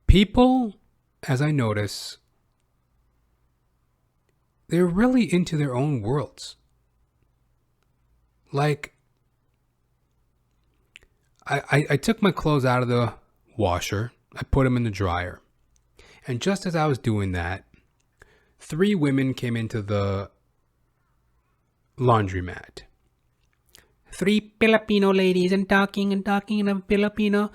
People, as I notice, they're really into their own worlds. Like, I took my clothes out of the washer. I put them in the dryer. And just as I was doing that, 3 women came into the laundromat. 3 Filipino ladies and talking in Filipino.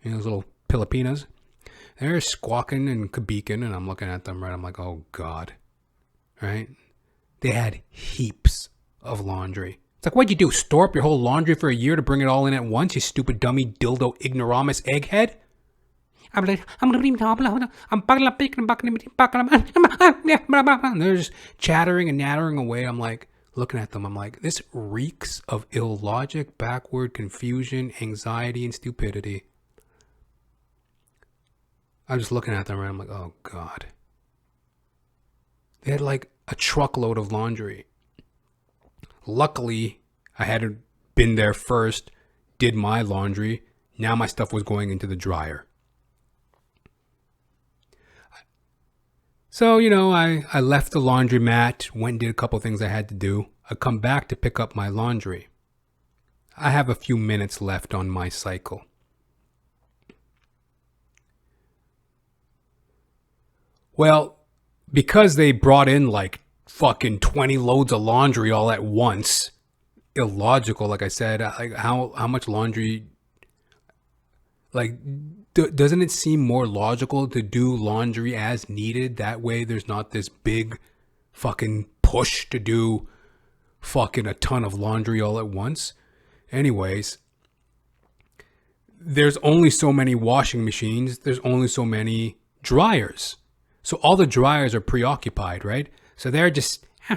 Those little Filipinas. They're squawking and kabeaking, and I'm looking at them, right? I'm like, oh, God. Right? They had heaps of laundry. It's like, what'd you do? Store up your whole laundry for a year to bring it all in at once, you stupid dummy dildo ignoramus egghead? And they're just chattering and nattering away. I'm like, looking at them, I'm like, this reeks of illogic, backward confusion, anxiety, and stupidity. I'm just looking at them and I'm like, oh, God. They had like a truckload of laundry. Luckily, I hadn't been there first, did my laundry. Now my stuff was going into the dryer. So, I left the laundromat, went and did a couple things I had to do. I come back to pick up my laundry. I have a few minutes left on my cycle. Well, because they brought in like fucking 20 loads of laundry all at once, illogical, like I said, like how much laundry, like, doesn't it seem more logical to do laundry as needed? That way there's not this big fucking push to do fucking a ton of laundry all at once. Anyways, there's only so many washing machines. There's only so many dryers. So all the dryers are preoccupied, right? So they're just... They're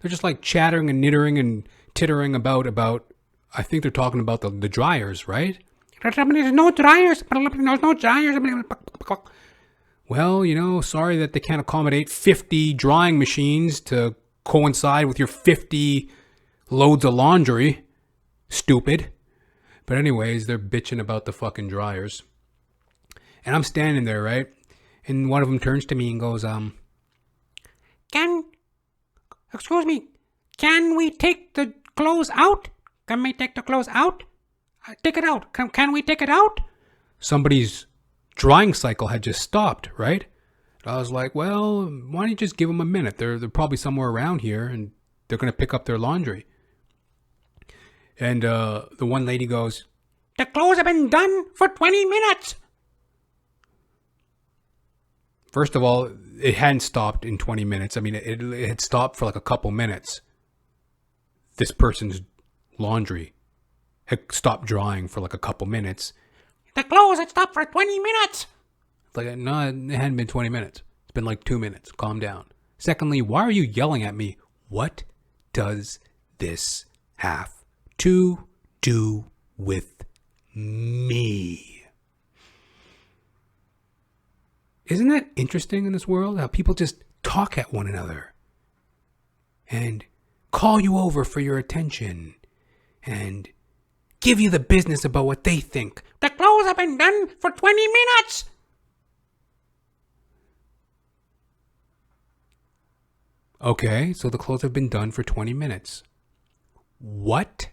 just like chattering and knittering and tittering about I think they're talking about the dryers, right? There's no dryers. Well, sorry that they can't accommodate 50 drying machines to coincide with your 50 loads of laundry. Stupid. But anyways, they're bitching about the fucking dryers. And I'm standing there, right? And one of them turns to me and goes, excuse me, can we take the clothes out? Can we take the clothes out? Take it out. Can we take it out? Somebody's drying cycle had just stopped, right? I was like, well, why don't you just give them a minute? They're probably somewhere around here and they're going to pick up their laundry. And the one lady goes, the clothes have been done for 20 minutes. First of all, it hadn't stopped in 20 minutes. I mean, it had stopped for like a couple minutes. This person's laundry had stopped drying for like a couple minutes. The clothes had stopped for 20 minutes. Like, no, it hadn't been 20 minutes. It's been like 2 minutes. Calm down. Secondly, why are you yelling at me? What does this have to do with me? Isn't that interesting in this world? How people just talk at one another and call you over for your attention and give you the business about what they think. The clothes have been done for 20 minutes. Okay, so the clothes have been done for 20 minutes. What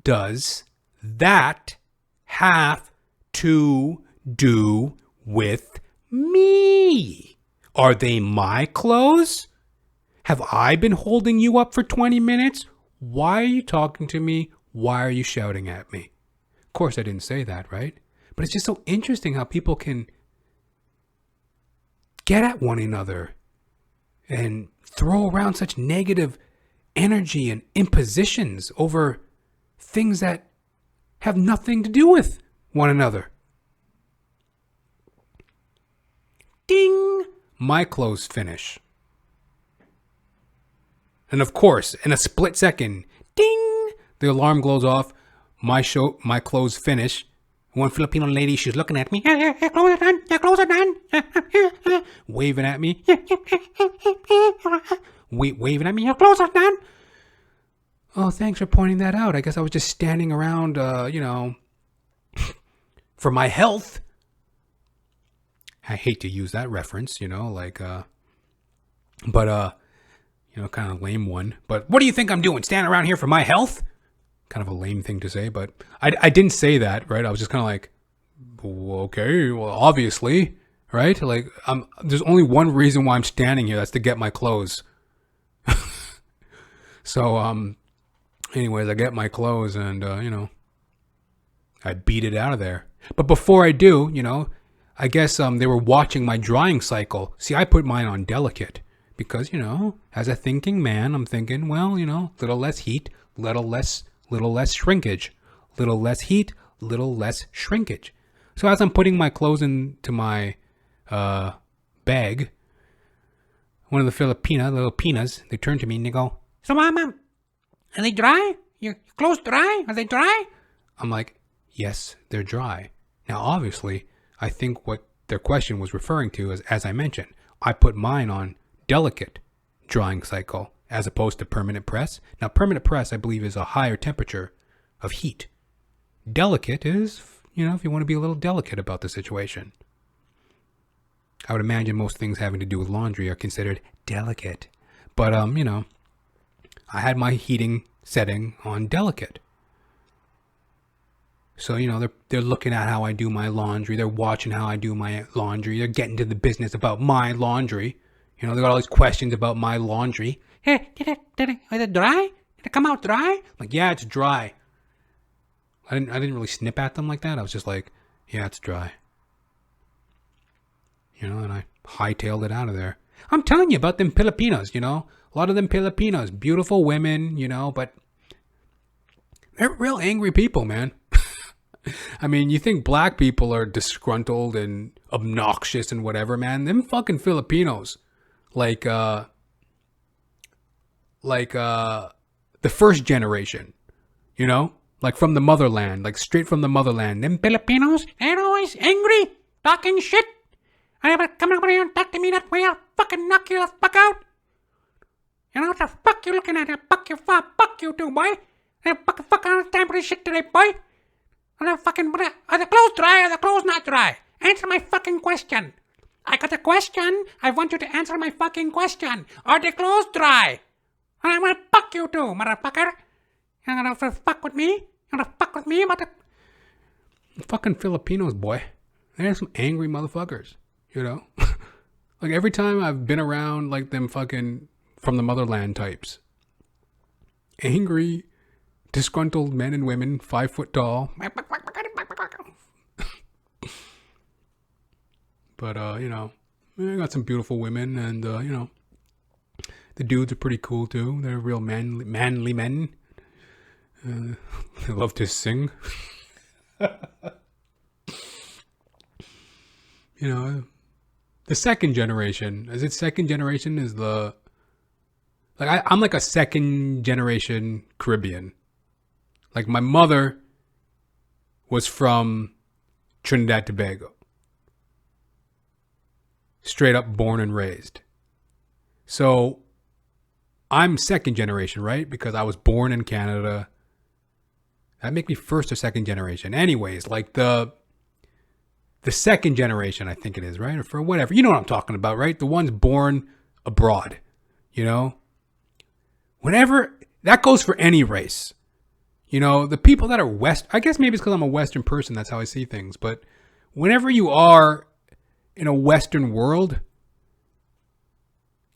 does that have to do with me? Are they my clothes? Have I been holding you up for 20 minutes? Why are you talking to me? Why are you shouting at me? Of course, I didn't say that, right? But it's just so interesting how people can get at one another and throw around such negative energy and impositions over things that have nothing to do with one another. Ding! My clothes finish. And of course, in a split second, ding! The alarm goes off. my clothes finish. One Filipino lady, she's looking at me. Your clothes are done. Your clothes are done. Waving at me. Waving at me. Your clothes are done. Oh, thanks for pointing that out. I guess I was just standing around, for my health. I hate to use that reference, kind of lame one. But what do you think I'm doing? Standing around here for my health? Kind of a lame thing to say, but I didn't say that, right? I was just kind of like, okay, well, obviously, right? Like, there's only one reason why I'm standing here. That's to get my clothes. So, anyways, I get my clothes and, I beat it out of there. But before I do, I guess they were watching my drying cycle. See, I put mine on delicate because, as a thinking man, I'm thinking, well, little less heat, little less shrinkage, little less heat, little less shrinkage. So as I'm putting my clothes into my bag, one of the Filipinas, they turn to me and they go, "So, Mom, are they dry? Your clothes dry? Are they dry?" I'm like, yes, they're dry. Now, obviously, I think what their question was referring to is, as I mentioned, I put mine on delicate drying cycle as opposed to permanent press. Now, permanent press, I believe, is a higher temperature of heat. Delicate is, if you want to be a little delicate about the situation. I would imagine most things having to do with laundry are considered delicate. But, I had my heating setting on delicate. So, they're looking at how I do my laundry. They're watching how I do my laundry. They're getting to the business about my laundry. They got all these questions about my laundry. Hey, is it dry? Did it come out dry? I'm like, yeah, it's dry. I didn't really snip at them like that. I was just like, yeah, it's dry. And I hightailed it out of there. I'm telling you about them Filipinos, a lot of them Filipinos, beautiful women, but they're real angry people, man. I mean, you think black people are disgruntled and obnoxious and whatever, man. Them fucking Filipinos, like the first generation, like from the motherland, like straight from the motherland. Them Filipinos, they're always angry, talking shit. I never come over here and talk to me that way. I'll fucking knock you the fuck out. What the fuck you looking at? Fuck you too, boy. I fucking time for this shit today, boy. Are the clothes dry or are the clothes not dry? Answer my fucking question. I got a question. I want you to answer my fucking question. Are the clothes dry? And I'm gonna fuck you too, motherfucker. You're gonna fuck with me? You're gonna fuck with me about the fucking Filipinos, boy. They're some angry motherfuckers, Like every time I've been around like them fucking from the motherland types. Angry, disgruntled men and women, 5 foot tall. But, I got some beautiful women and, the dudes are pretty cool too. They're real manly men. They love to sing. The second generation. Is it second generation? Is the... Like, I'm like a second generation Caribbean. Like, my mother was from Trinidad Tobago. Straight up born and raised. So, I'm second generation, right? Because I was born in Canada. That make me first or second generation. Anyways, like the second generation, I think it is, right? Or for whatever. You know what I'm talking about, right? The ones born abroad, Whenever, that goes for any race. The people that are I guess maybe it's because I'm a Western person, that's how I see things. But whenever you are in a Western world,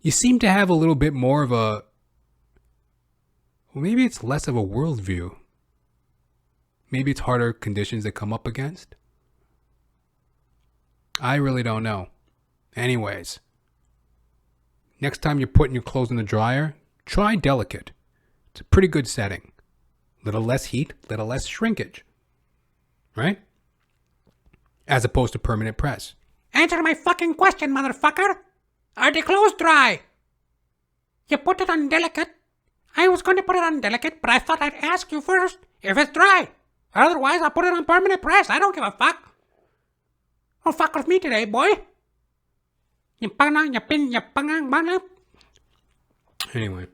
you seem to have a little bit more of a, well, maybe it's less of a worldview. Maybe it's harder conditions that come up against. I really don't know. Anyways, next time you're putting your clothes in the dryer, try delicate. It's a pretty good setting. Little less heat, little less shrinkage. Right? As opposed to permanent press. Answer my fucking question, motherfucker. Are the clothes dry? You put it on delicate. I was going to put it on delicate, but I thought I'd ask you first if it's dry. Otherwise, I'll put it on permanent press. I don't give a fuck. Don't fuck with me today, boy. Anyway.